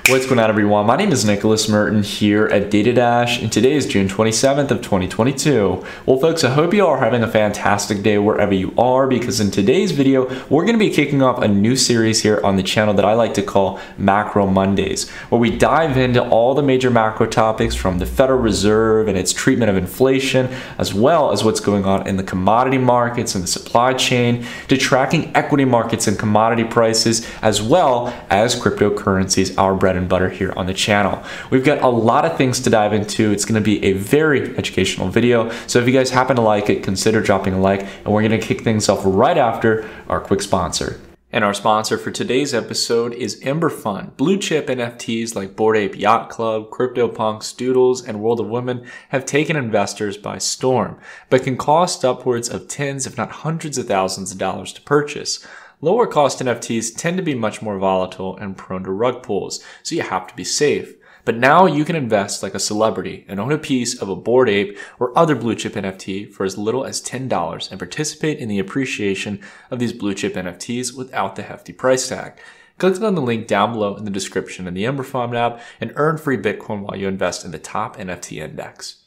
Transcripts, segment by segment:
What's going on, everyone? My name is Nicholas Merton here at DataDash, and today is June 27th of 2022. Well, folks, I hope you all are having a fantastic day wherever you are, because in today's video, we're going to be kicking off a new series here on the channel that I like to call Macro Mondays, where we dive into all the major macro topics from the Federal Reserve and its treatment of inflation, as well as what's going on in the commodity markets and the supply chain, to tracking equity markets and commodity prices, as well as cryptocurrencies, our bread and butter here on the channel. We've got a lot of things to dive into. It's going to be a very educational video, so if you guys happen to like it, consider dropping a like, and we're going to kick things off right after our quick sponsor. And our sponsor for today's episode is Ember Fund. Blue chip NFTs like Bored Ape Yacht Club, CryptoPunks, Doodles, and World of Women have taken investors by storm, but can cost upwards of tens, if not hundreds of thousands of dollars to purchase. Lower cost NFTs tend to be much more volatile and prone to rug pulls, so you have to be safe. But now you can invest like a celebrity and own a piece of a Bored Ape or other blue chip NFT for as little as $10 and participate in the appreciation of these blue chip NFTs without the hefty price tag. Click on the link down below in the description in the Ember Fund app and earn free Bitcoin while you invest in the top NFT index.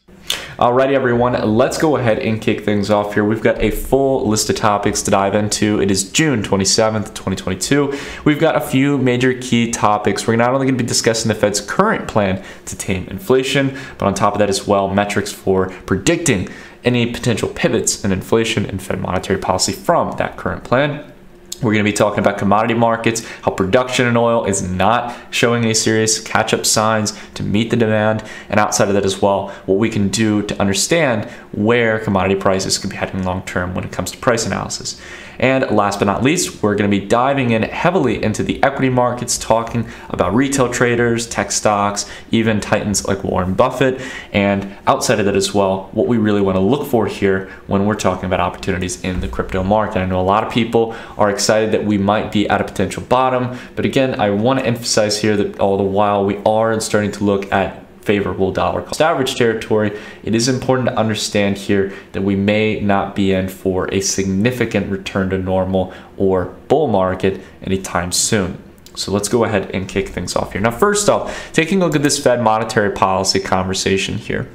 Alrighty, everyone, let's go ahead and kick things off here. We've got a full list of topics to dive into. It is June 27th, 2022. We've got a few major key topics. We're not only going to be discussing the Fed's current plan to tame inflation, but on top of that as well, metrics for predicting any potential pivots in inflation and Fed monetary policy from that current plan. We're going to be talking about commodity markets, how production in oil is not showing any serious catch-up signs to meet the demand, and outside of that as well, what we can do to understand where commodity prices could be heading long-term when it comes to price analysis. And last but not least, we're going to be diving in heavily into the equity markets, talking about retail traders, tech stocks, even titans like Warren Buffett, and outside of that as well, what we really want to look for here when we're talking about opportunities in the crypto market. I know a lot of people are excited that we might be at a potential bottom, but again, I want to emphasize here that all the while we are starting to look at favorable dollar cost average territory, it is important to understand here that we may not be in for a significant return to normal or bull market anytime soon. So let's go ahead and kick things off here. Now, first off, taking a look at this Fed monetary policy conversation here.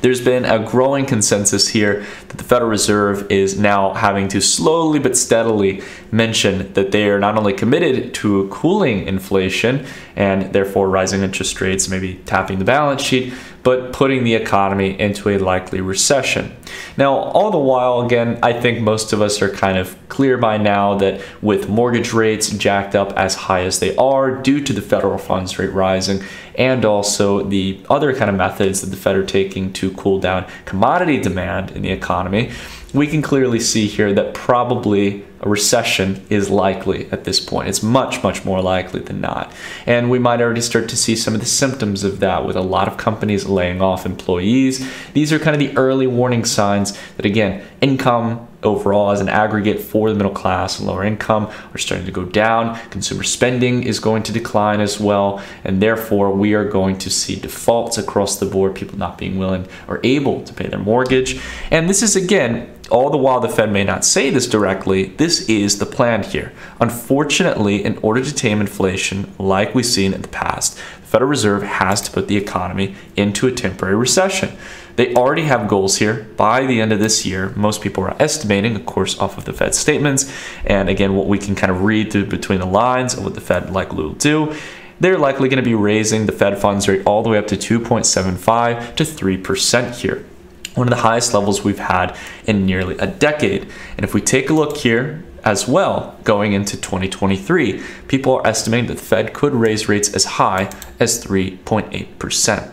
There's been a growing consensus here that the Federal Reserve is now having to slowly but steadily mention that they are not only committed to cooling inflation and therefore rising interest rates, maybe tapping the balance sheet, but putting the economy into a likely recession. Now, all the while, again, I think most of us are kind of clear by now that with mortgage rates jacked up as high as they are due to the federal funds rate rising, and also the other kind of methods that the Fed are taking to cool down commodity demand in the economy, we can clearly see here that probably a recession is likely at this point. It's much, much more likely than not. And we might already start to see some of the symptoms of that with a lot of companies laying off employees. These are kind of the early warning signs that, again, income overall as an aggregate for the middle class and lower income are starting to go down. Consumer spending is going to decline as well. And therefore, we are going to see defaults across the board, people not being willing or able to pay their mortgage. And this is, again, all the while the Fed may not say this directly, this is the plan here. Unfortunately, in order to tame inflation like we've seen in the past, the Federal Reserve has to put the economy into a temporary recession. They already have goals here by the end of this year. Most people are estimating, of course, off of the Fed statements. And again, what we can kind of read through between the lines of what the Fed likely will do, they're likely going to be raising the Fed funds rate all the way up to 2.75 to 3% here. One of the highest levels we've had in nearly a decade. And if we take a look here as well, going into 2023, people are estimating that the Fed could raise rates as high as 3.8%.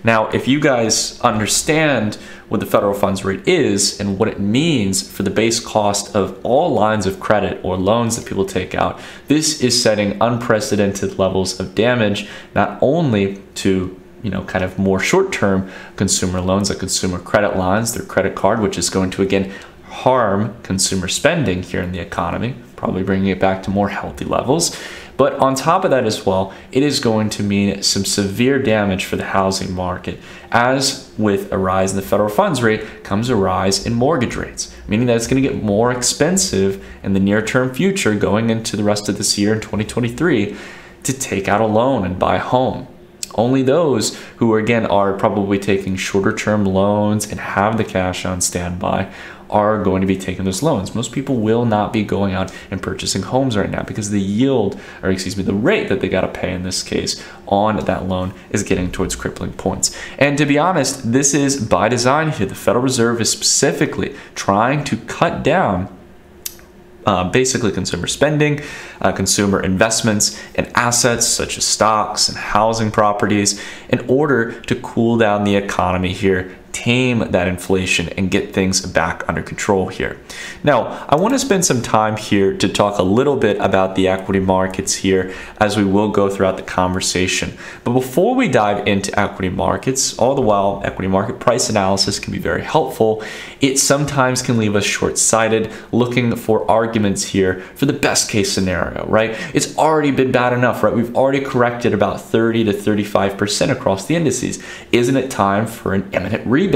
Now, if you guys understand what the federal funds rate is and what it means for the base cost of all lines of credit or loans that people take out, this is setting unprecedented levels of damage, not only to kind of more short-term consumer loans like consumer credit lines, their credit card, which is going to, again, harm consumer spending here in the economy, probably bringing it back to more healthy levels. But on top of that as well, it is going to mean some severe damage for the housing market. As with a rise in the federal funds rate comes a rise in mortgage rates, meaning that it's going to get more expensive in the near-term future going into the rest of this year in 2023 to take out a loan and buy a home. Only those who, again, are probably taking shorter term loans and have the cash on standby are going to be taking those loans. Most people will not be going out and purchasing homes right now because the yield, or excuse me, the rate that they got to pay in this case on that loan is getting towards crippling points. And to be honest, this is by design here. The Federal Reserve is specifically trying to cut down basically consumer spending, consumer investments and assets such as stocks and housing properties in order to cool down the economy here, tame that inflation and get things back under control here. Now, I want to spend some time here to talk a little bit about the equity markets here as we will go throughout the conversation. But before we dive into equity markets, all the while equity market price analysis can be very helpful, it sometimes can leave us short-sighted looking for arguments here for the best case scenario, right? It's already been bad enough, right? We've already corrected about 30 to 35% across the indices. Isn't it time for an imminent rebound?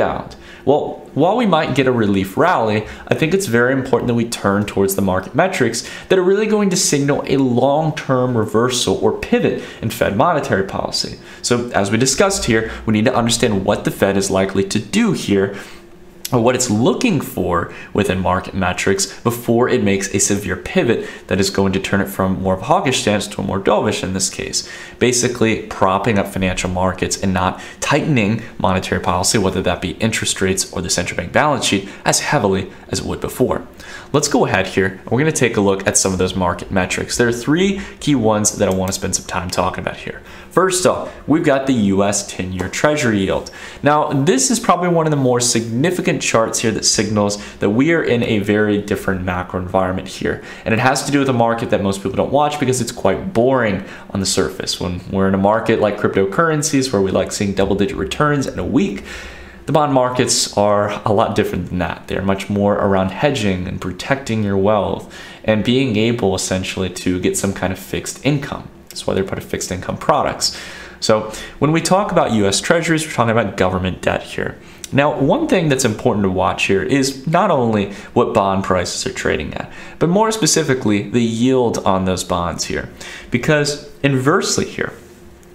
Well, while we might get a relief rally, I think it's very important that we turn towards the market metrics that are really going to signal a long-term reversal or pivot in Fed monetary policy. So as we discussed here, we need to understand what the Fed is likely to do here, or what it's looking for within market metrics before it makes a severe pivot that is going to turn it from more of a hawkish stance to a more dovish in this case. Basically propping up financial markets and not tightening monetary policy, whether that be interest rates or the central bank balance sheet, as heavily as it would before. Let's go ahead here. We're going to take a look at some of those market metrics. There are three key ones that I want to spend some time talking about here. First off, we've got the US 10-year Treasury yield. Now, this is probably one of the more significant charts here that signals that we are in a very different macro environment here. And it has to do with a market that most people don't watch because it's quite boring on the surface. When we're in a market like cryptocurrencies where we like seeing double-digit returns in a week, the bond markets are a lot different than that. They're much more around hedging and protecting your wealth and being able essentially to get some kind of fixed income. That's why they're part of fixed income products. So when we talk about US Treasuries, we're talking about government debt here. Now, one thing that's important to watch here is not only what bond prices are trading at, but more specifically, the yield on those bonds here. Because inversely here,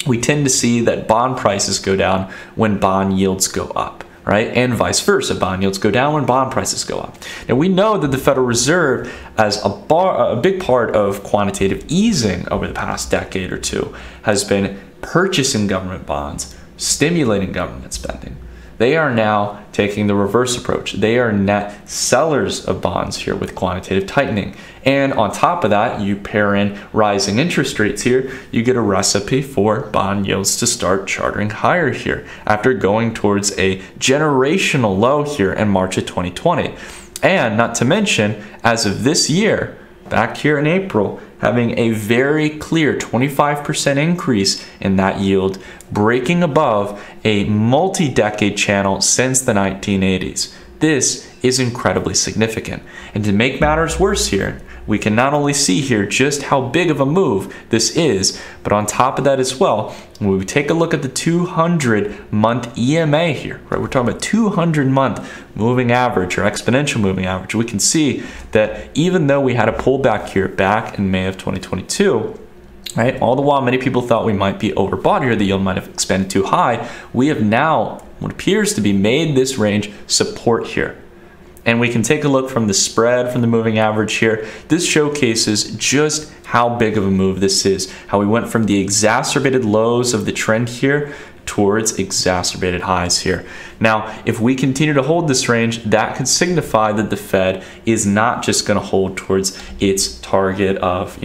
we tend to see that bond prices go down when bond yields go up, right? And vice versa, bond yields go down when bond prices go up. And we know that the Federal Reserve, as a big part of quantitative easing over the past decade or two, has been purchasing government bonds, stimulating government spending. They are now taking the reverse approach. They are net sellers of bonds here with quantitative tightening. And on top of that, you pair in rising interest rates here, you get a recipe for bond yields to start charting higher here after going towards a generational low here in March of 2020. And not to mention, as of this year, back here in April, having a very clear 25% increase in that yield, breaking above a multi-decade channel since the 1980s. This is incredibly significant. And to make matters worse here, we can not only see here just how big of a move this is, but on top of that as well, when we take a look at the 200-month EMA here, right? We're talking about 200-month moving average or exponential moving average. We can see that even though we had a pullback here back in May of 2022, right? All the while many people thought we might be overbought here, the yield might have expanded too high, we have now what appears to be made this range support here. And we can take a look from the spread from the moving average here. This showcases just how big of a move this is, how we went from the exacerbated lows of the trend here towards exacerbated highs here. Now, if we continue to hold this range, that could signify that the Fed is not just going to hold towards its target of,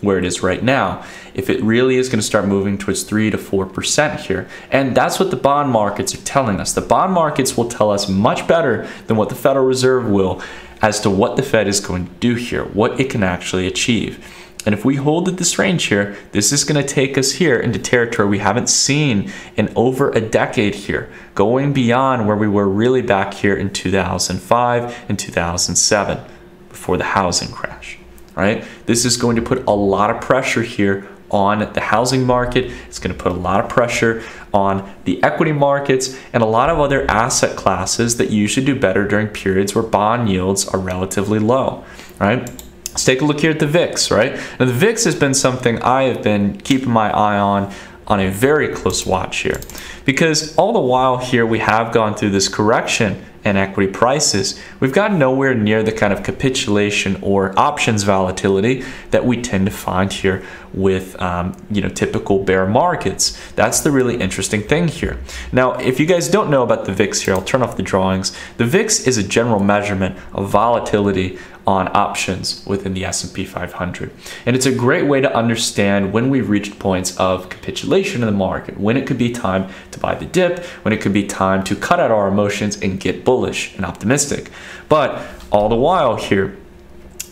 where it is right now. If it really is going to start moving towards 3 to 4% here. And that's what the bond markets are telling us. The bond markets will tell us much better than what the Federal Reserve will as to what the Fed is going to do here, what it can actually achieve. And if we hold at this range here, this is going to take us here into territory we haven't seen in over a decade here, going beyond where we were really back here in 2005 and 2007 before the housing crash, right? This is going to put a lot of pressure here on the housing market. It's going to put a lot of pressure on the equity markets and a lot of other asset classes that usually do better during periods where bond yields are relatively low, right? Let's take a look here at the VIX, right? Now the VIX has been something I have been keeping my eye on a very close watch here, because all the while here we have gone through this correction in equity prices. We've gotten nowhere near the kind of capitulation or options volatility that we tend to find here with typical bear markets. That's the really interesting thing here. Now, if you guys don't know about the VIX here, I'll turn off the drawings. The VIX is a general measurement of volatility on options within the S&P 500. And it's a great way to understand when we've reached points of capitulation in the market, when it could be time to buy the dip, when it could be time to cut out our emotions and get bullish and optimistic. But all the while here,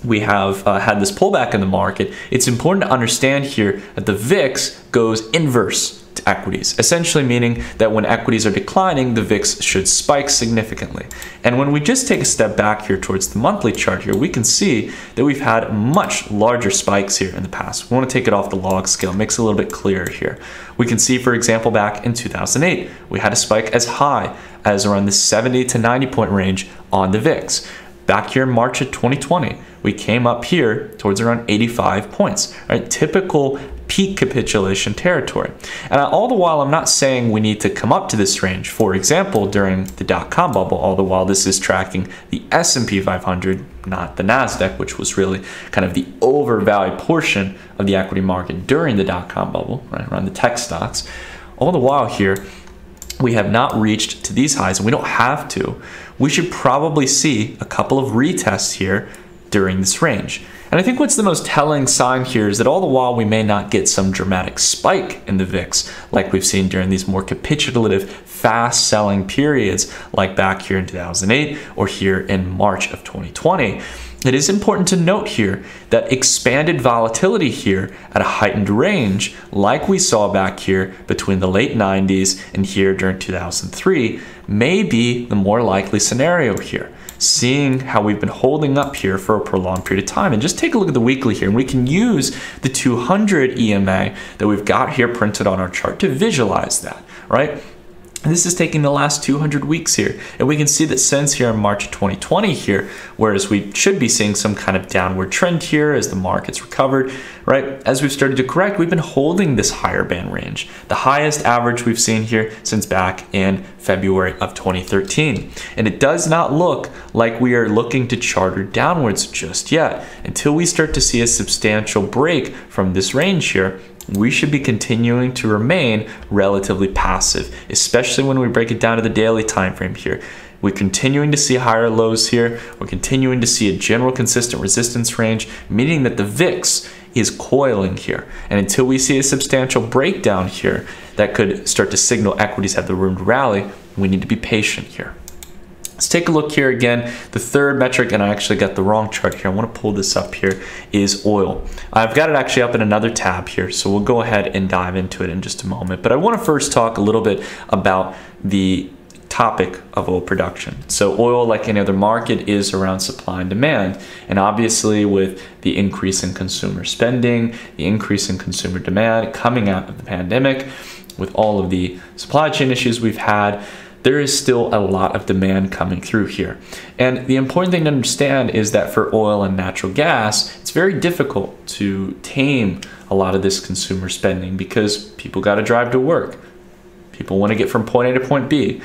we have had this pullback in the market. It's important to understand here that the VIX goes inverse to equities, essentially meaning that when equities are declining, the VIX should spike significantly. And when we just take a step back here towards the monthly chart here, we can see that we've had much larger spikes here in the past. We want to take it off the log scale, makes it a little bit clearer here. We can see, for example, back in 2008, we had a spike as high as around the 70 to 90 point range on the VIX. Back here in March of 2020, we came up here towards around 85 points, right? Typical peak capitulation territory. And all the while, I'm not saying we need to come up to this range. For example, during the dot-com bubble, all the while this is tracking the S&P 500, not the NASDAQ, which was really kind of the overvalued portion of the equity market during the dot-com bubble, right, around the tech stocks. All the while here, we have not reached to these highs, and we don't have to. We should probably see a couple of retests here during this range. And I think what's the most telling sign here is that all the while we may not get some dramatic spike in the VIX like we've seen during these more capitulative, fast selling periods like back here in 2008 or here in March of 2020. It is important to note here that expanded volatility here at a heightened range, like we saw back here between the late 90s and here during 2003, may be the more likely scenario here, seeing how we've been holding up here for a prolonged period of time. And just take a look at the weekly here, and we can use the 200 EMA that we've got here printed on our chart to visualize that, right? And this is taking the last 200 weeks here. And we can see that since here in March of 2020 here, whereas we should be seeing some kind of downward trend here as the market's recovered, right? As we've started to correct, we've been holding this higher band range, the highest average we've seen here since back in February of 2013. And it does not look like we are looking to charter downwards just yet. Until we start to see a substantial break from this range here, we should be continuing to remain relatively passive, especially when we break it down to the daily time frame here. We're continuing to see higher lows here. We're continuing to see a general consistent resistance range, meaning that the VIX is coiling here. And until we see a substantial breakdown here that could start to signal equities have the room to rally, we need to be patient here. Let's take a look here again. The third metric, and I actually got the wrong chart here. I want to pull this up here, is oil. I've got it actually up in another tab here, so we'll go ahead and dive into it in just a moment. But I want to first talk a little bit about the topic of oil production. So oil, like any other market, is around supply and demand. And obviously with the increase in consumer spending, the increase in consumer demand coming out of the pandemic, with all of the supply chain issues we've had, there is still a lot of demand coming through here. And the important thing to understand is that for oil and natural gas, it's very difficult to tame a lot of this consumer spending because people got to drive to work. People want to get from point A to point B.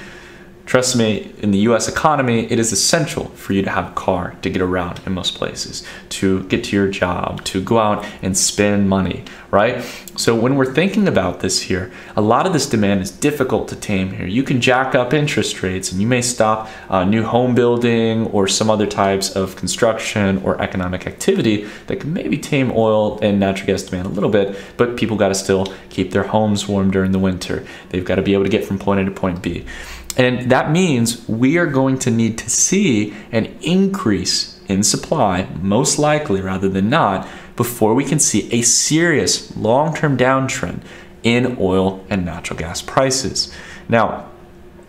Trust me, in the US economy, it is essential for you to have a car to get around in most places, to get to your job, to go out and spend money, right? So when we're thinking about this here, a lot of this demand is difficult to tame here. You can jack up interest rates and you may stop new home building or some other types of construction or economic activity that can maybe tame oil and natural gas demand a little bit, but people got to still keep their homes warm during the winter. They've got to be able to get from point A to point B. And that means we are going to need to see an increase in supply, most likely rather than not, before we can see a serious long-term downtrend in oil and natural gas prices. Now,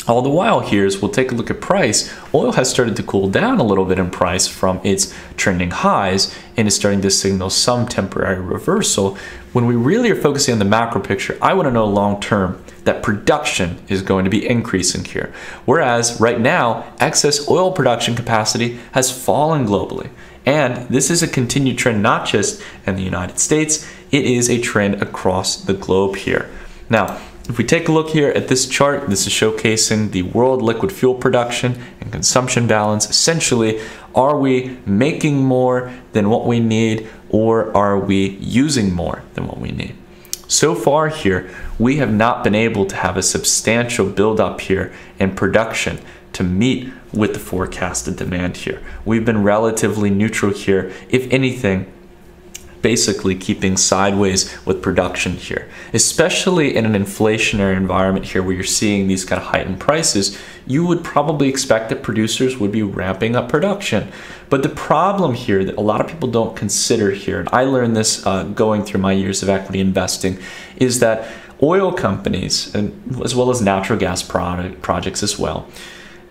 all the while here, as we'll take a look at price, oil has started to cool down a little bit in price from its trending highs and is starting to signal some temporary reversal. When we really are focusing on the macro picture, I want to know long term that production is going to be increasing here. Whereas right now, excess oil production capacity has fallen globally. And this is a continued trend, not just in the United States, it is a trend across the globe here. Now, if we take a look here at this chart, this is showcasing the world liquid fuel production and consumption balance. Essentially, are we making more than what we need, or are we using more than what we need? So far here, we have not been able to have a substantial buildup here in production to meet with the forecasted demand here. We've been relatively neutral here, if anything, basically keeping sideways with production here, especially in an inflationary environment here where you're seeing these kind of heightened prices. You would probably expect that producers would be ramping up production. But the problem here that a lot of people don't consider here, and I learned this going through my years of equity investing, is that oil companies, and as well as natural gas projects as well,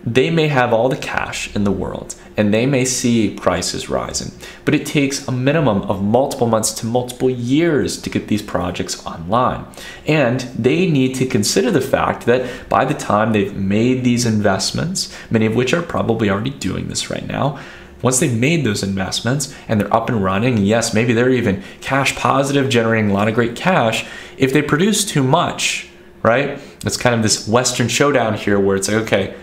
they may have all the cash in the world and they may see prices rising, but it takes a minimum of multiple months to multiple years to get these projects online. And they need to consider the fact that by the time they've made these investments, many of which are probably already doing this right now, once they've made those investments and they're up and running, and yes, maybe they're even cash positive, generating a lot of great cash, if they produce too much, right? It's kind of this Western showdown here where it's like, okay,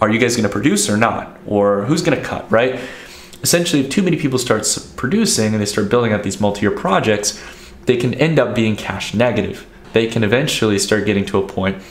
are you guys going to produce or not? Or who's going to cut, right? Essentially, if too many people start producing and they start building out these multi-year projects, they can end up being cash negative. They can eventually start getting to a point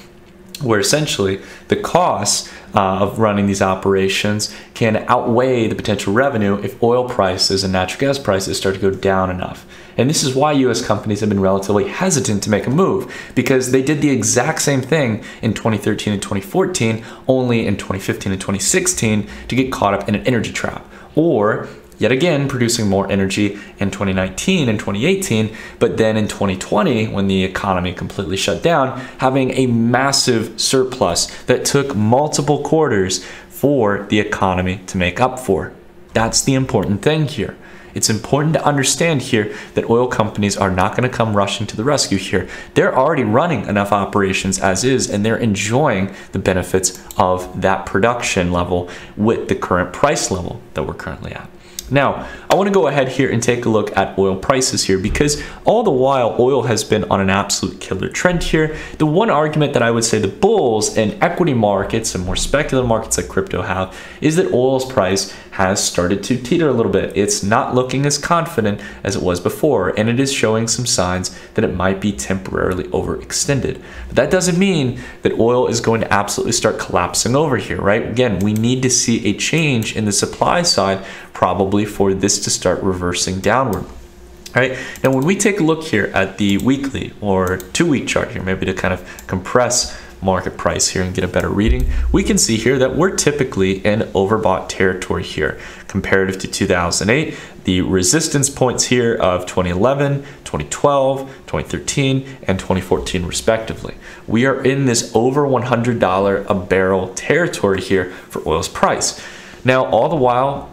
where essentially the costs of running these operations can outweigh the potential revenue if oil prices and natural gas prices start to go down enough. And this is why US companies have been relatively hesitant to make a move, because they did the exact same thing in 2013 and 2014, only in 2015 and 2016 to get caught up in an energy trap. Or yet again, producing more energy in 2019 and 2018, but then in 2020, when the economy completely shut down, having a massive surplus that took multiple quarters for the economy to make up for. That's the important thing here. It's important to understand here that oil companies are not going to come rushing to the rescue here. They're already running enough operations as is, and they're enjoying the benefits of that production level with the current price level that we're currently at. Now, I want to go ahead here and take a look at oil prices here, because all the while oil has been on an absolute killer trend here. The one argument that I would say the bulls and equity markets and more speculative markets like crypto have is that oil's price has started to teeter a little bit. It's not looking as confident as it was before, and it is showing some signs that it might be temporarily overextended. But that doesn't mean that oil is going to absolutely start collapsing over here, right? Again, we need to see a change in the supply side probably for this to start reversing downward. All right, now when we take a look here at the weekly or 2-week chart here, maybe to kind of compress market price here and get a better reading, we can see here that we're typically in overbought territory here comparative to 2008. The resistance points here of 2011, 2012, 2013, and 2014 respectively. We are in this over $100 a barrel territory here for oil's price. Now, all the while,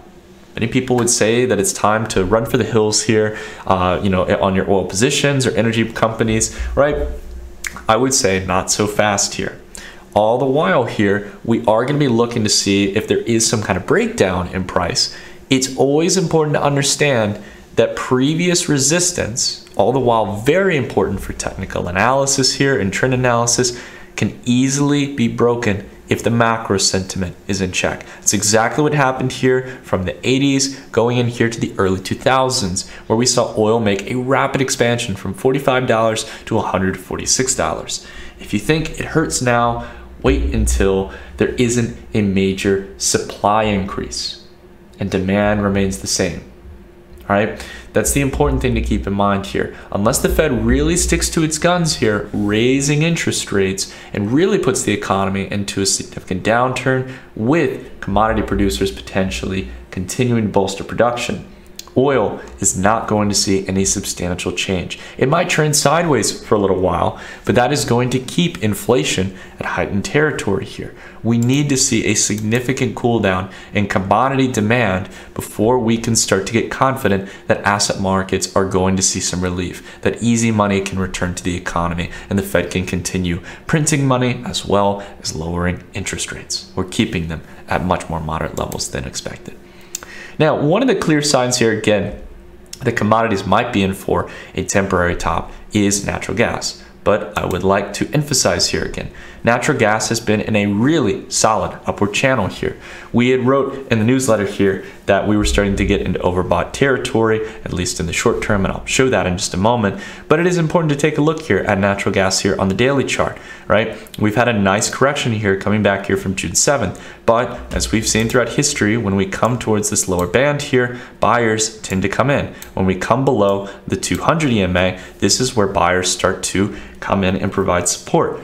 many people would say that it's time to run for the hills here, on your oil positions or energy companies, right? I would say not so fast here. All the while here, we are going to be looking to see if there is some kind of breakdown in price. It's always important to understand that previous resistance, all the while very important for technical analysis here and trend analysis, can easily be broken if the macro sentiment is in check. It's exactly what happened here from the 80s going in here to the early 2000s, where we saw oil make a rapid expansion from $45 to $146. If you think it hurts now, wait until there isn't a major supply increase and demand remains the same. All right, that's the important thing to keep in mind here. Unless the Fed really sticks to its guns here, raising interest rates, and really puts the economy into a significant downturn with commodity producers potentially continuing to bolster production, oil is not going to see any substantial change. It might trend sideways for a little while, but that is going to keep inflation at heightened territory here. We need to see a significant cool down in commodity demand before we can start to get confident that asset markets are going to see some relief, that easy money can return to the economy, and the Fed can continue printing money as well as lowering interest rates or keeping them at much more moderate levels than expected. Now, one of the clear signs here, again, the commodities might be in for a temporary top is natural gas. But I would like to emphasize here again, natural gas has been in a really solid upward channel here. We had wrote in the newsletter here that we were starting to get into overbought territory, at least in the short term, and I'll show that in just a moment. But it is important to take a look here at natural gas here on the daily chart, right? We've had a nice correction here coming back here from June 7th. But as we've seen throughout history, when we come towards this lower band here, buyers tend to come in. When we come below the 200 EMA, this is where buyers start to come in and provide support.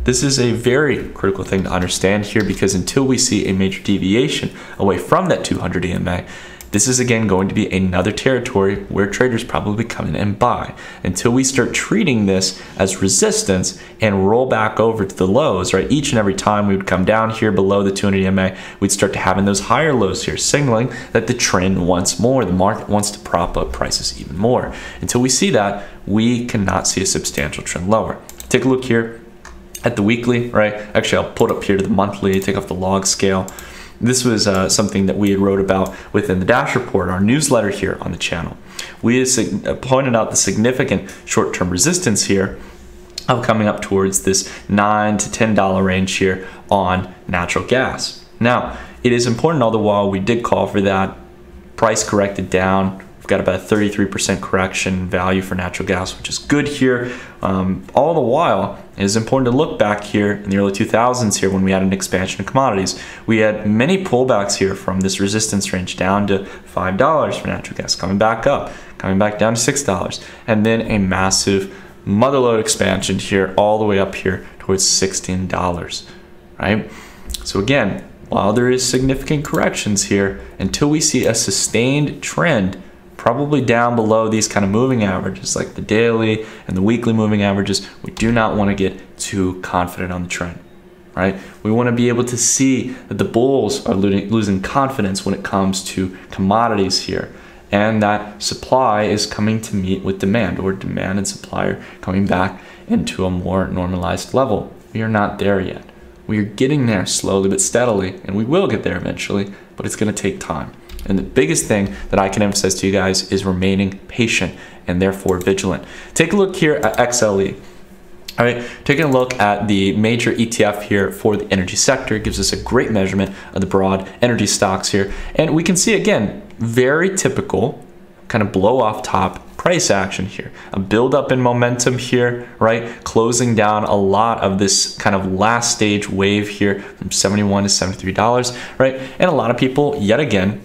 This is a very critical thing to understand here, because until we see a major deviation away from that 200 EMA, this is again going to be another territory where traders probably come in and buy. Until we start treating this as resistance and roll back over to the lows, right? Each and every time we would come down here below the 200 EMA, we'd start to having those higher lows here, signaling that the trend wants more. The market wants to prop up prices even more. Until we see that, we cannot see a substantial trend lower. Take a look here at the weekly, right? Actually, I'll pull it up here to the monthly, take off the log scale. This was something that we had wrote about within the Dash Report, our newsletter here on the channel. We had pointed out the significant short-term resistance here of coming up towards this $9 to $10 range here on natural gas. Now, it is important all the while we did call for that. Price corrected down. We've got about a 33% correction value for natural gas, which is good here. All the while, it is important to look back here in the early 2000s here when we had an expansion of commodities. We had many pullbacks here from this resistance range down to $5 for natural gas, coming back up, coming back down to $6, and then a massive motherload expansion here all the way up here towards $16, right? So again, while there is significant corrections here, until we see a sustained trend probably down below these kind of moving averages like the daily and the weekly moving averages, we do not want to get too confident on the trend, right? We want to be able to see that the bulls are losing confidence when it comes to commodities here, and that supply is coming to meet with demand, or demand and supply are coming back into a more normalized level. We are not there yet. We are getting there slowly but steadily, and we will get there eventually, but it's going to take time. And the biggest thing that I can emphasize to you guys is remaining patient and therefore vigilant. Take a look here at XLE. All right, taking a look at the major ETF here for the energy sector, it gives us a great measurement of the broad energy stocks here. And we can see, again, very typical kind of blow off top price action here. A build up in momentum here, right? Closing down a lot of this kind of last stage wave here from $71 to $73, right? And a lot of people, yet again,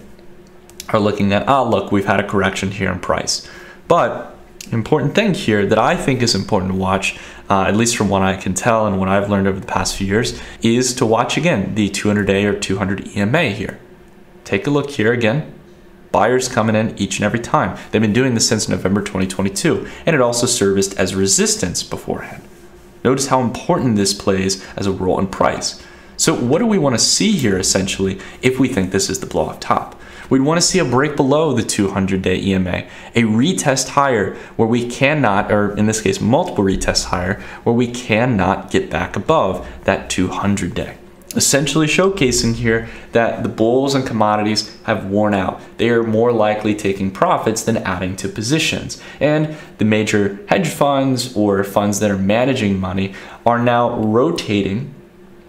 are looking at, oh, look, we've had a correction here in price. But important thing here that I think is important to watch, at least from what I can tell and what I've learned over the past few years, is to watch again the 200-day or 200 EMA here. Take a look here again. Buyers coming in each and every time. They've been doing this since November 2022, and it also served as resistance beforehand. Notice how important this plays as a role in price. So what do we want to see here essentially if we think this is the blow-off top? We'd want to see a break below the 200-day EMA, a retest higher where we cannot, or in this case, multiple retests higher, where we cannot get back above that 200-day. Essentially showcasing here that the bulls and commodities have worn out. They are more likely taking profits than adding to positions. And the major hedge funds or funds that are managing money are now rotating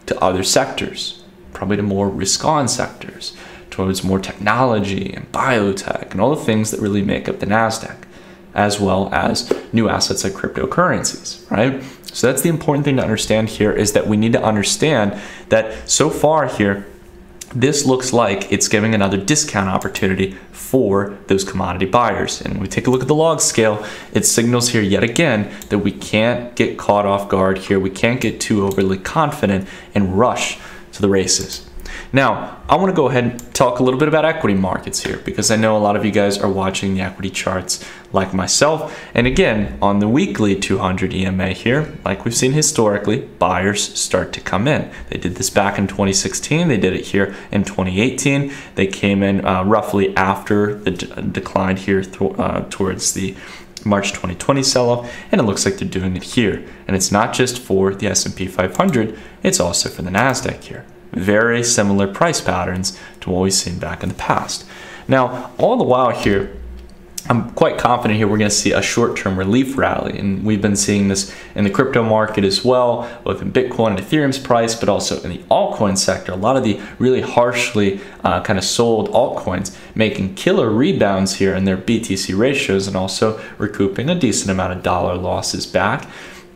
to other sectors, probably to more risk-on sectors, towards more technology and biotech and all the things that really make up the NASDAQ, as well as new assets like cryptocurrencies, right? So that's the important thing to understand here, is that we need to understand that so far here, this looks like it's giving another discount opportunity for those commodity buyers. And when we take a look at the log scale, it signals here yet again that we can't get caught off guard here. We can't get too overly confident and rush to the races. Now, I want to go ahead and talk a little bit about equity markets here, because I know a lot of you guys are watching the equity charts like myself. And again, on the weekly 200 EMA here, like we've seen historically, buyers start to come in. They did this back in 2016. They did it here in 2018. They came in roughly after the decline here towards the March 2020 sell-off, and it looks like they're doing it here. And it's not just for the S&P 500, it's also for the NASDAQ here. Very similar price patterns to what we've seen back in the past. Now, all the while here, I'm quite confident here we're going to see a short-term relief rally, and we've been seeing this in the crypto market as well, both in Bitcoin and Ethereum's price, but also in the altcoin sector. A lot of the really harshly kind of sold altcoins making killer rebounds here in their BTC ratios and also recouping a decent amount of dollar losses back.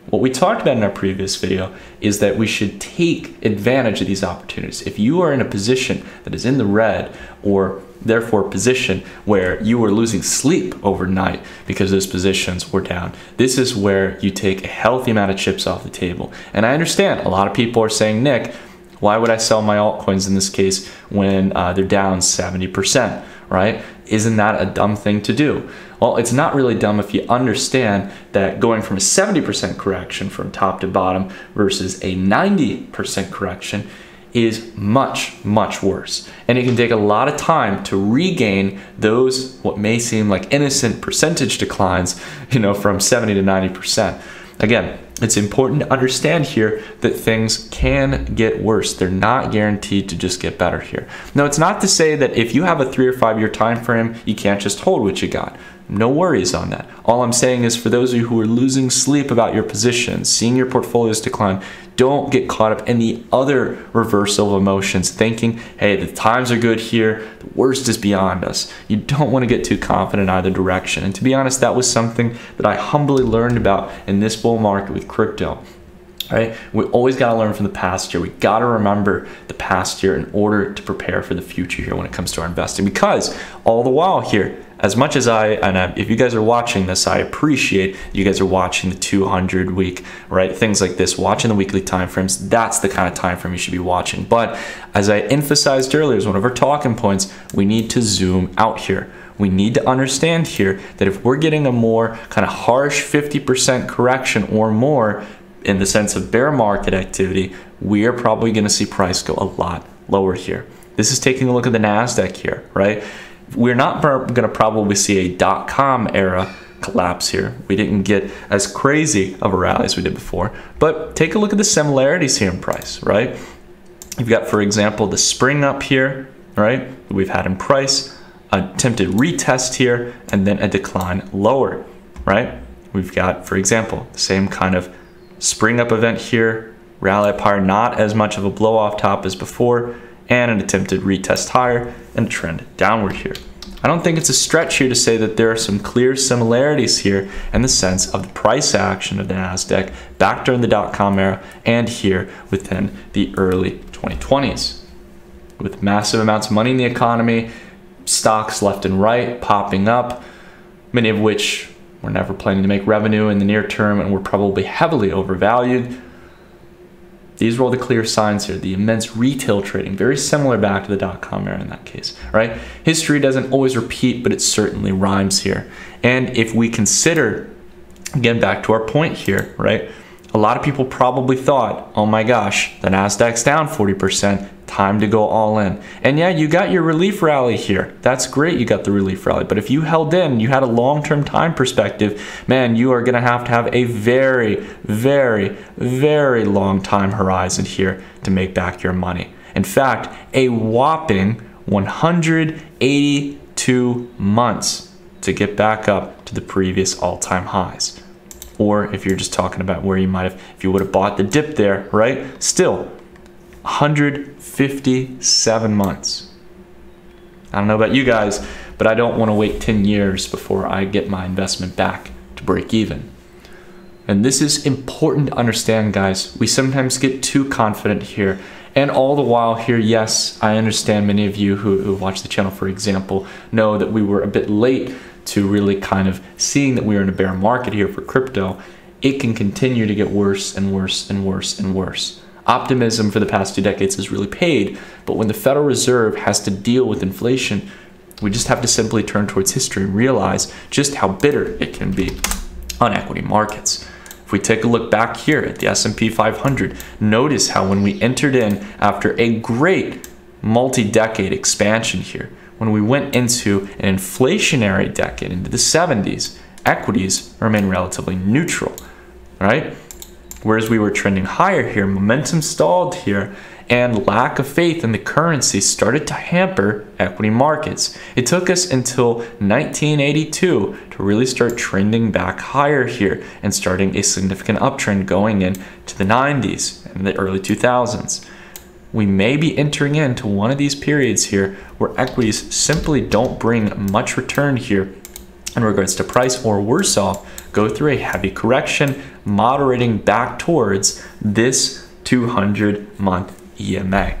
What we talked about in our previous video is that we should take advantage of these opportunities. If you are in a position that is in the red, or therefore a position where you were losing sleep overnight because those positions were down, this is where you take a healthy amount of chips off the table. And I understand a lot of people are saying, Nick, why would I sell my altcoins in this case when they're down 70%, right? Isn't that a dumb thing to do? Well, it's not really dumb if you understand that going from a 70% correction from top to bottom versus a 90% correction is much, much worse. And it can take a lot of time to regain those, what may seem like innocent percentage declines, from 70 to 90%. Again, it's important to understand here that things can get worse. They're not guaranteed to just get better here. Now, it's not to say that if you have a 3 or 5 year time frame, you can't just hold what you got. No worries on that. All I'm saying is for those of you who are losing sleep about your positions, seeing your portfolios decline, don't get caught up in the other reversal of emotions, thinking, hey, the times are good here, the worst is beyond us. You don't want to get too confident in either direction. And to be honest, that was something that I humbly learned about in this bull market with crypto. Right? We always got to learn from the past year. We got to remember the past year in order to prepare for the future here when it comes to our investing. Because all the while here, as much as if you guys are watching this, I appreciate you guys are watching the 200 week, right? Things like this, watching the weekly time frames. That's the kind of time frame you should be watching. But as I emphasized earlier, as one of our talking points, we need to zoom out here. We need to understand here that if we're getting a more kind of harsh 50% correction or more in the sense of bear market activity, we are probably going to see price go a lot lower here. This is taking a look at the NASDAQ here, right? We're not going to probably see a .com era collapse here. We didn't get as crazy of a rally as we did before, but take a look at the similarities here in price, right? You've got, for example, the spring up here, right? We've had in price, attempted retest here, and then a decline lower, right? We've got, for example, the same kind of spring up event here, rally up higher, not as much of a blow off top as before, and an attempted retest higher and a trend downward here. I don't think it's a stretch here to say that there are some clear similarities here in the sense of the price action of the NASDAQ back during the .com era and here within the early 2020s. With massive amounts of money in the economy, stocks left and right popping up, many of which were never planning to make revenue in the near term and were probably heavily overvalued. These were all the clear signs here. The immense retail trading, very similar back to the .com era in that case, right? History doesn't always repeat, but it certainly rhymes here. And if we consider, again, back to our point here, right? A lot of people probably thought, oh my gosh, the NASDAQ's down 40%, time to go all in. And yeah, you got your relief rally here. That's great, you got the relief rally. But if you held in, you had a long-term time perspective, man, you are going to have a very, very, very long time horizon here to make back your money. In fact, a whopping 182 months to get back up to the previous all-time highs. Or if you're just talking about where you might have, if you would have bought the dip there, right? Still, 157 months. I don't know about you guys, but I don't want to wait 10 years before I get my investment back to break even. And this is important to understand, guys. We sometimes get too confident here. And all the while here, yes, I understand many of you who watch the channel, for example, know that we were a bit late to really kind of seeing that we are in a bear market here for crypto. It can continue to get worse and worse and worse and worse. Optimism for the past 2 decades has really paid, but when the Federal Reserve has to deal with inflation, we just have to simply turn towards history and realize just how bitter it can be on equity markets. If we take a look back here at the S&P 500, notice how when we entered in after a great multi-decade expansion here, when we went into an inflationary decade, into the 70s, equities remain relatively neutral, right? Whereas we were trending higher here, momentum stalled here, and lack of faith in the currency started to hamper equity markets. It took us until 1982 to really start trending back higher here and starting a significant uptrend going into the 90s and the early 2000s. We may be entering into one of these periods here where equities simply don't bring much return here in regards to price, or worse off, go through a heavy correction, moderating back towards this 200-month EMA.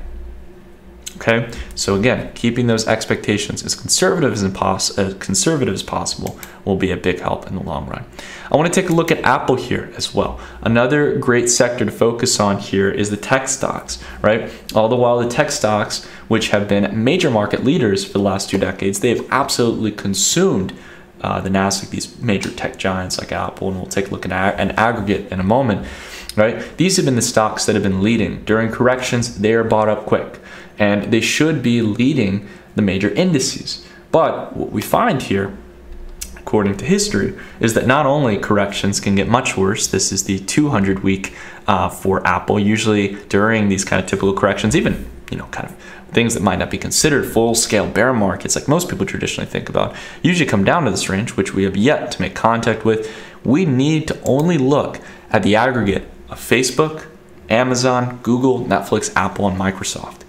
Okay, so again, keeping those expectations as conservative as possible will be a big help in the long run. I want to take a look at Apple here as well. Another great sector to focus on here is the tech stocks, right? All the while the tech stocks, which have been major market leaders for the last 2 decades, they have absolutely consumed the Nasdaq, these major tech giants like Apple, and we'll take a look at an aggregate in a moment, right? These have been the stocks that have been leading. During corrections, they are bought up quick, and they should be leading the major indices. But what we find here, according to history, is that not only corrections can get much worse. This is the 200-week for Apple. Usually during these kind of typical corrections, even kind of things that might not be considered full-scale bear markets like most people traditionally think about, usually come down to this range, which we have yet to make contact with. We need to only look at the aggregate of Facebook, Amazon, Google, Netflix, Apple, and Microsoft.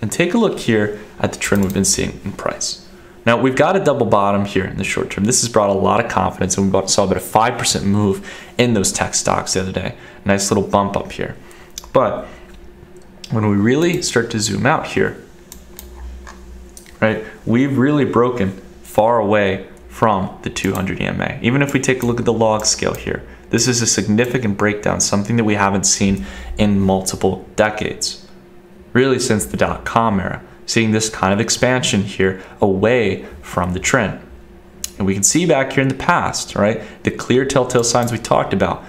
And take a look here at the trend we've been seeing in price. Now, we've got a double bottom here in the short term. This has brought a lot of confidence, and we saw about a 5% move in those tech stocks the other day. Nice little bump up here. But when we really start to zoom out here, right, we've really broken far away from the 200 EMA. Even if we take a look at the log scale here, this is a significant breakdown, something that we haven't seen in multiple decades, really since the dot-com era, seeing this kind of expansion here away from the trend. And we can see back here in the past, right, the clear telltale signs we talked about.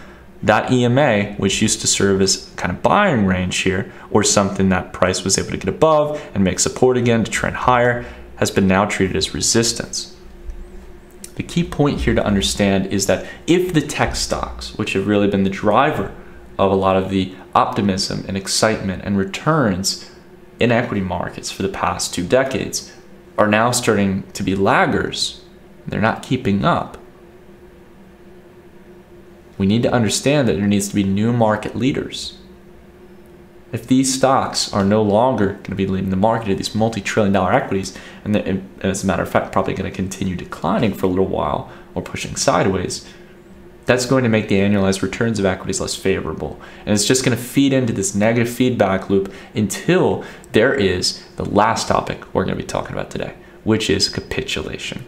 That EMA, which used to serve as kind of buying range here, or something that price was able to get above and make support again to trend higher, has been now treated as resistance. The key point here to understand is that if the tech stocks, which have really been the driver of a lot of the optimism and excitement and returns in equity markets for the past 2 decades, are now starting to be laggers, they're not keeping up, we need to understand that there needs to be new market leaders. If these stocks are no longer going to be leading the market, these multi-trillion-dollar equities, and as a matter of fact, probably going to continue declining for a little while or pushing sideways, that's going to make the annualized returns of equities less favorable. And it's just going to feed into this negative feedback loop until there is the last topic we're going to be talking about today, which is capitulation.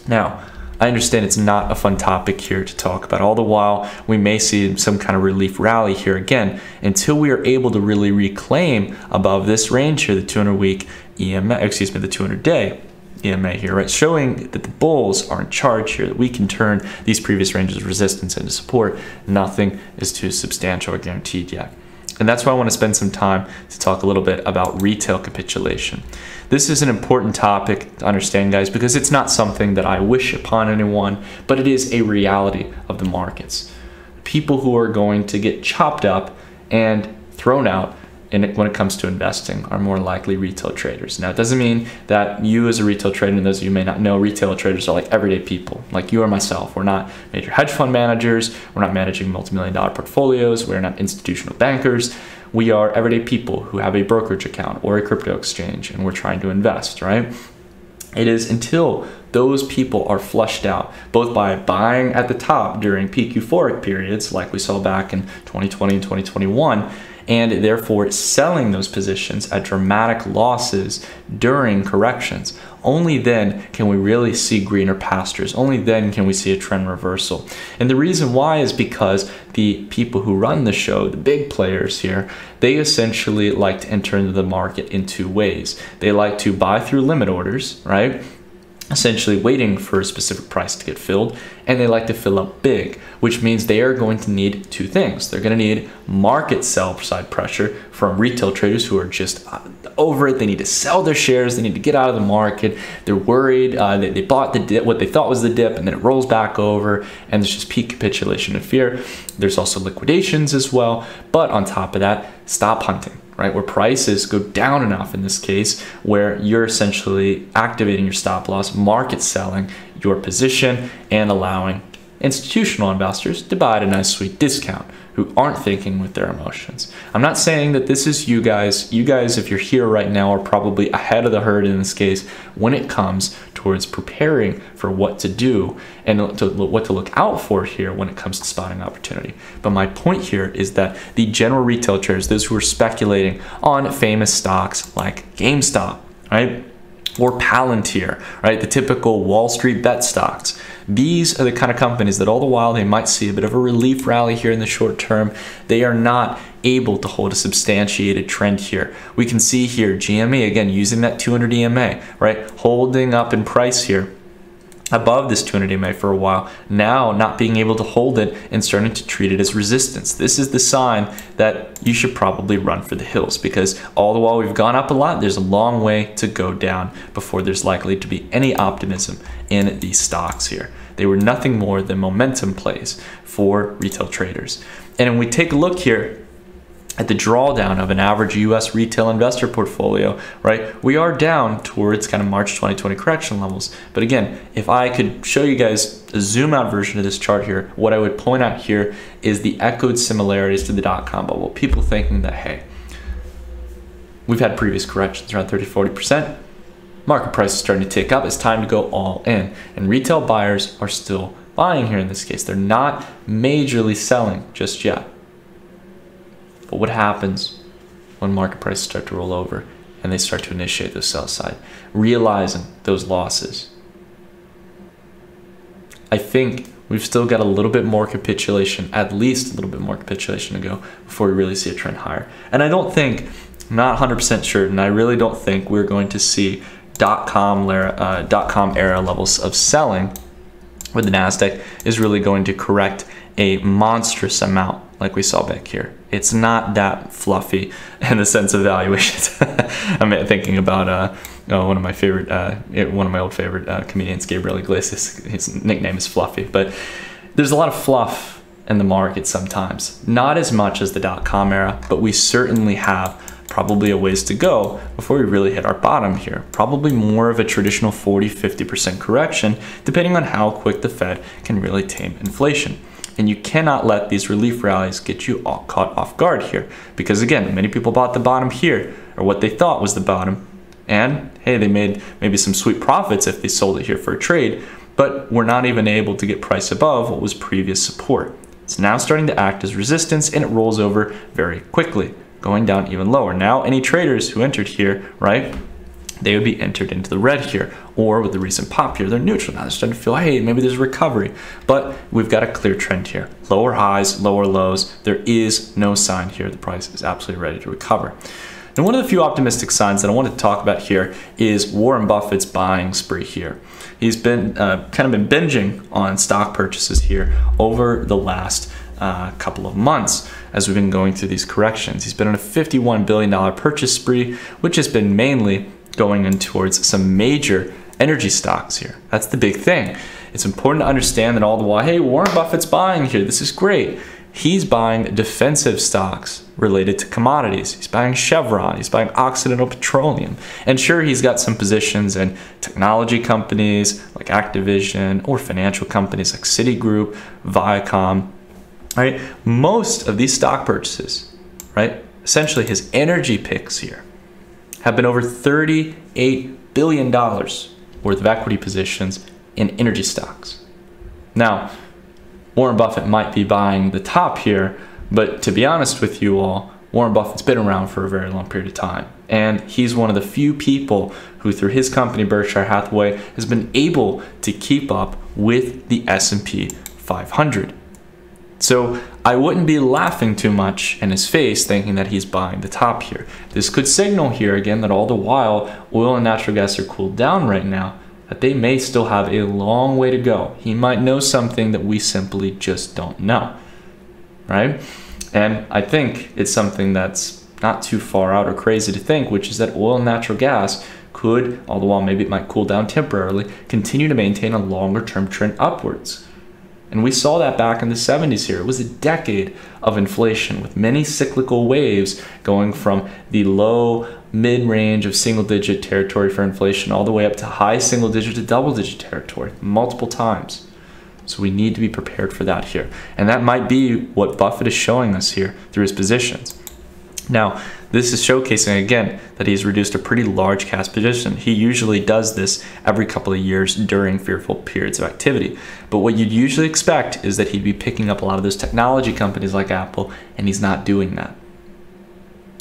Now, I understand it's not a fun topic here to talk about. All the while, we may see some kind of relief rally here again until we are able to really reclaim above this range here, the 200-week EMA, the 200-day EMA here, right? Showing that the bulls are in charge here, that we can turn these previous ranges of resistance into support. Nothing is too substantial or guaranteed yet. And that's why I want to spend some time to talk a little bit about retail capitulation. This is an important topic to understand, guys, because it's not something that I wish upon anyone, but it is a reality of the markets. People who are going to get chopped up and thrown out when it comes to investing are more likely retail traders. Now, it doesn't mean that you as a retail trader, and those of you who may not know, retail traders are like everyday people, like you or myself. We're not major hedge fund managers. We're not managing multi-million-dollar portfolios. We're not institutional bankers. We are everyday people who have a brokerage account or a crypto exchange, and we're trying to invest, right? It is until those people are flushed out, both by buying at the top during peak euphoric periods, like we saw back in 2020 and 2021, and therefore selling those positions at dramatic losses during corrections. Only then can we really see greener pastures. Only then can we see a trend reversal. And the reason why is because the people who run the show, the big players here, they essentially like to enter into the market in 2 ways. They like to buy through limit orders, right? Essentially waiting for a specific price to get filled, and they like to fill up big, which means they are going to need 2 things. They're going to need market sell side pressure from retail traders who are just over it. They need to sell their shares. They need to get out of the market. They're worried. They bought the dip, what they thought was the dip, and then it rolls back over, and there's just peak capitulation and fear. There's also liquidations as well, but on top of that, stop hunting, right? Where prices go down enough in this case, where you're essentially activating your stop loss, market selling your position, and allowing institutional investors to buy at a nice sweet discount who aren't thinking with their emotions. I'm not saying that this is you guys. You guys, if you're here right now, are probably ahead of the herd in this case when it comes towards preparing for what to do and what to look out for here when it comes to spotting opportunity. But my point here is that the general retail traders, those who are speculating on famous stocks like GameStop, right? Or Palantir, right? The typical Wall Street bet stocks. These are the kind of companies that all the while they might see a bit of a relief rally here in the short term. They are not able to hold a substantiated trend here. We can see here GME, again, using that 200 EMA, right? Holding up in price here above this 200 EMA for a while, now not being able to hold it and starting to treat it as resistance. This is the sign that you should probably run for the hills, because all the while we've gone up a lot, there's a long way to go down before there's likely to be any optimism in these stocks here. They were nothing more than momentum plays for retail traders. And when we take a look here at the drawdown of an average US retail investor portfolio, right, we are down towards kind of March 2020 correction levels. But again, if I could show you guys a zoom out version of this chart here, what I would point out here is the echoed similarities to the dot-com bubble. People thinking that, hey, we've had previous corrections around 30–40%. Market price is starting to tick up. It's time to go all in. And retail buyers are still buying here in this case. They're not majorly selling just yet. But what happens when market prices start to roll over and they start to initiate the sell side, realizing those losses? I think we've still got a little bit more capitulation, at least a little bit more capitulation to go before we really see a trend higher. And I don't think, I'm not 100% sure, and I really don't think we're going to see dot-com era levels of selling where the NASDAQ is really going to correct a monstrous amount like we saw back here. It's not that fluffy in the sense of valuations. I'm thinking about one of my old favorite comedians, Gabriel Iglesias. His nickname is Fluffy, but there's a lot of fluff in the market sometimes. Not as much as the dot-com era, but we certainly have probably a ways to go before we really hit our bottom here. Probably more of a traditional 40–50% correction, depending on how quick the Fed can really tame inflation. And you cannot let these relief rallies get you all caught off guard here. Because again, many people bought the bottom here, or what they thought was the bottom. And hey, they made maybe some sweet profits if they sold it here for a trade, but were not even able to get price above what was previous support. It's now starting to act as resistance, and it rolls over very quickly, going down even lower. Now, any traders who entered here, right, they would be entered into the red here, or with the recent pop here, they're neutral. Now they're starting to feel, hey, maybe there's a recovery, but we've got a clear trend here. Lower highs, lower lows. There is no sign here the price is absolutely ready to recover. And one of the few optimistic signs that I want to talk about here is Warren Buffett's buying spree here. He's been kind of been binging on stock purchases here over the last couple of months as we've been going through these corrections. He's been on a $51 billion purchase spree, which has been mainly going in towards some major energy stocks here. That's the big thing. It's important to understand that all the while, hey, Warren Buffett's buying here. This is great. He's buying defensive stocks related to commodities. He's buying Chevron. He's buying Occidental Petroleum. And sure, he's got some positions in technology companies like Activision or financial companies like Citigroup, Viacom. Right? Most of these stock purchases, right? Essentially his energy picks here have been over $38 billion worth of equity positions in energy stocks. Now, Warren Buffett might be buying the top here, but to be honest with you all, Warren Buffett's been around for a very long period of time. And he's one of the few people who, through his company, Berkshire Hathaway, has been able to keep up with the S&P 500. So I wouldn't be laughing too much in his face thinking that he's buying the top here. This could signal here again that all the while oil and natural gas are cooled down right now, that they may still have a long way to go. He might know something that we simply just don't know, right? And I think it's something that's not too far out or crazy to think, which is that oil and natural gas could, all the while maybe it might cool down temporarily, continue to maintain a longer term trend upwards. And we saw that back in the 70s here. It was a decade of inflation with many cyclical waves going from the low mid-range of single-digit territory for inflation all the way up to high single-digit to double-digit territory multiple times. So we need to be prepared for that here. And that might be what Buffett is showing us here through his positions. Now, this is showcasing again that he's reduced a pretty large cash position. He usually does this every couple of years during fearful periods of activity. But what you'd usually expect is that he'd be picking up a lot of those technology companies like Apple, and he's not doing that.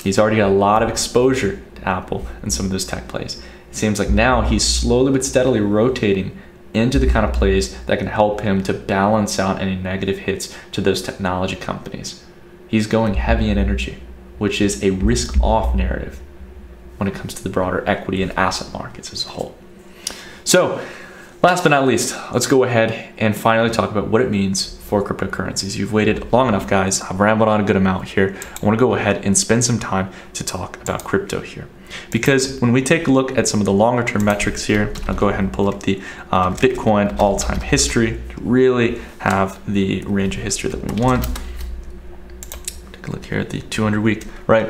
He's already got a lot of exposure to Apple and some of those tech plays. It seems like now he's slowly but steadily rotating into the kind of plays that can help him to balance out any negative hits to those technology companies. He's going heavy in energy, which is a risk-off narrative when it comes to the broader equity and asset markets as a whole. So, last but not least, let's go ahead and finally talk about what it means for cryptocurrencies. You've waited long enough, guys. I've rambled on a good amount here. I want to go ahead and spend some time to talk about crypto here. Because when we take a look at some of the longer term metrics here, I'll go ahead and pull up the Bitcoin all-time history to really have the range of history that we want. Take a look here at the 200-week, right?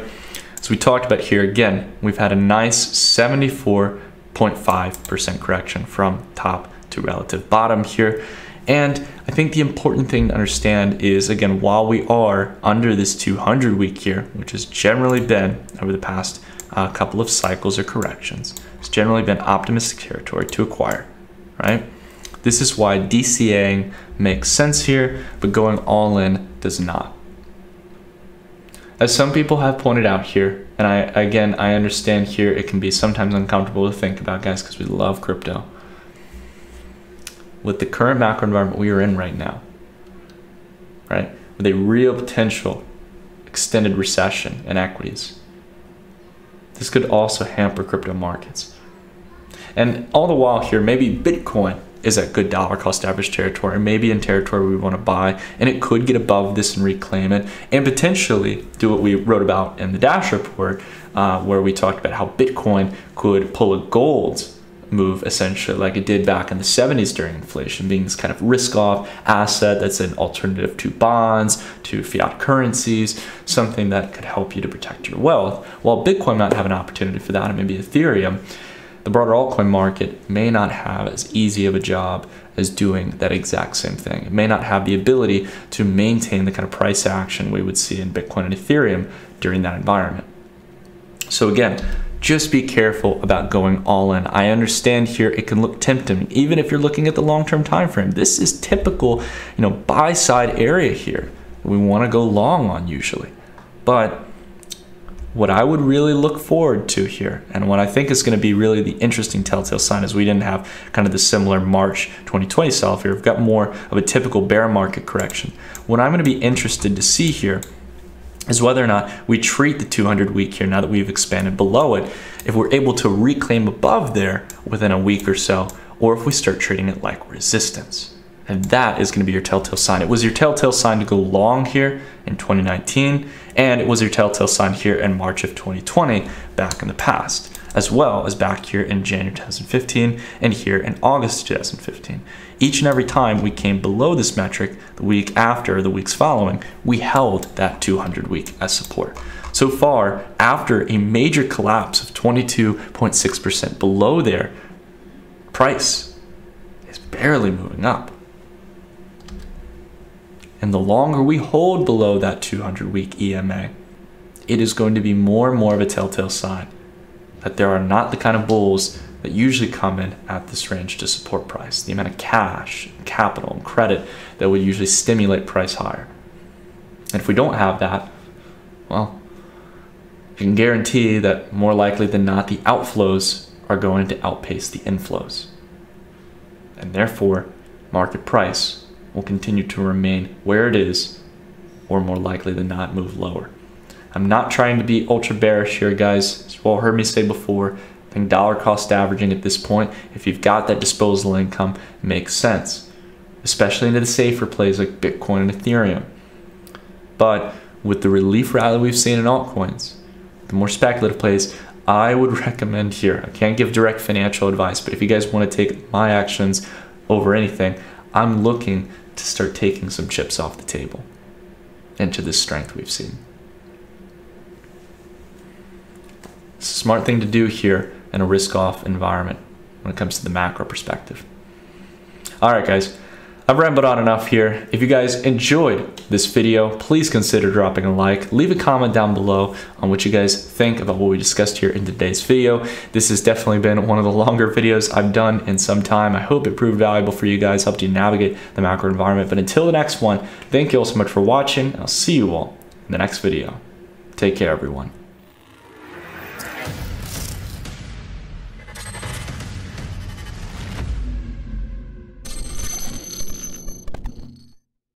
So we talked about here, again, we've had a nice 74.5% correction from top to relative bottom here. And I think the important thing to understand is, again, while we are under this 200-week here, which has generally been over the past couple of cycles or corrections, it's generally been optimistic territory to acquire, right? This is why DCAing makes sense here, but going all in does not. As some people have pointed out here, and I understand here it can be sometimes uncomfortable to think about, guys, because we love crypto. With the current macro environment we are in right now, right, with a real potential extended recession in equities, this could also hamper crypto markets. And all the while here, maybe Bitcoin is at good dollar cost average territory, maybe in territory we want to buy, and it could get above this and reclaim it, and potentially do what we wrote about in the Dash report, where we talked about how Bitcoin could pull a gold move essentially like it did back in the 70s during inflation, being this kind of risk-off asset that's an alternative to bonds, to fiat currencies, something that could help you to protect your wealth. While Bitcoin might have an opportunity for that, and maybe Ethereum, the broader altcoin market may not have as easy of a job as doing that exact same thing. It may not have the ability to maintain the kind of price action we would see in Bitcoin and Ethereum during that environment. So again, just be careful about going all in. I understand here it can look tempting, even if you're looking at the long-term time frame. This is typical, buy side area here. We want to go long on usually. But what I would really look forward to here, and what I think is going to be really the interesting telltale sign, is we didn't have kind of the similar March 2020 sell-off here. We've got more of a typical bear market correction. What I'm going to be interested to see here is whether or not we treat the 200-week here, now that we've expanded below it, if we're able to reclaim above there within a week or so, or if we start treating it like resistance. And that is going to be your telltale sign. It was your telltale sign to go long here in 2019, and it was your telltale sign here in March of 2020 back in the past, as well as back here in January 2015 and here in August 2015. Each and every time we came below this metric, the week after or the weeks following, we held that 200-week as support. So far, after a major collapse of 22.6% below there, price is barely moving up. And the longer we hold below that 200-week EMA, it is going to be more and more of a telltale sign that there are not the kind of bulls that usually come in at this range to support price. The amount of cash, capital, and credit that would usually stimulate price higher. And if we don't have that, well, you can guarantee that more likely than not, the outflows are going to outpace the inflows. And therefore, market price will continue to remain where it is, or more likely than not, move lower. I'm not trying to be ultra bearish here, guys. As you've all heard me say before, I think dollar cost averaging at this point, if you've got that disposable income, makes sense, especially into the safer plays like Bitcoin and Ethereum. But with the relief rally we've seen in altcoins, the more speculative plays, I would recommend here, I can't give direct financial advice, but if you guys want to take my actions over anything, I'm looking to start taking some chips off the table into this strength we've seen. It's a smart thing to do here in a risk-off environment when it comes to the macro perspective. All right, guys, I've rambled on enough here. If you guys enjoyed this video, please consider dropping a like. Leave a comment down below on what you guys think about what we discussed here in today's video. This has definitely been one of the longer videos I've done in some time. I hope it proved valuable for you guys, helped you navigate the macro environment. But until the next one, thank you all so much for watching. I'll see you all in the next video. Take care, everyone.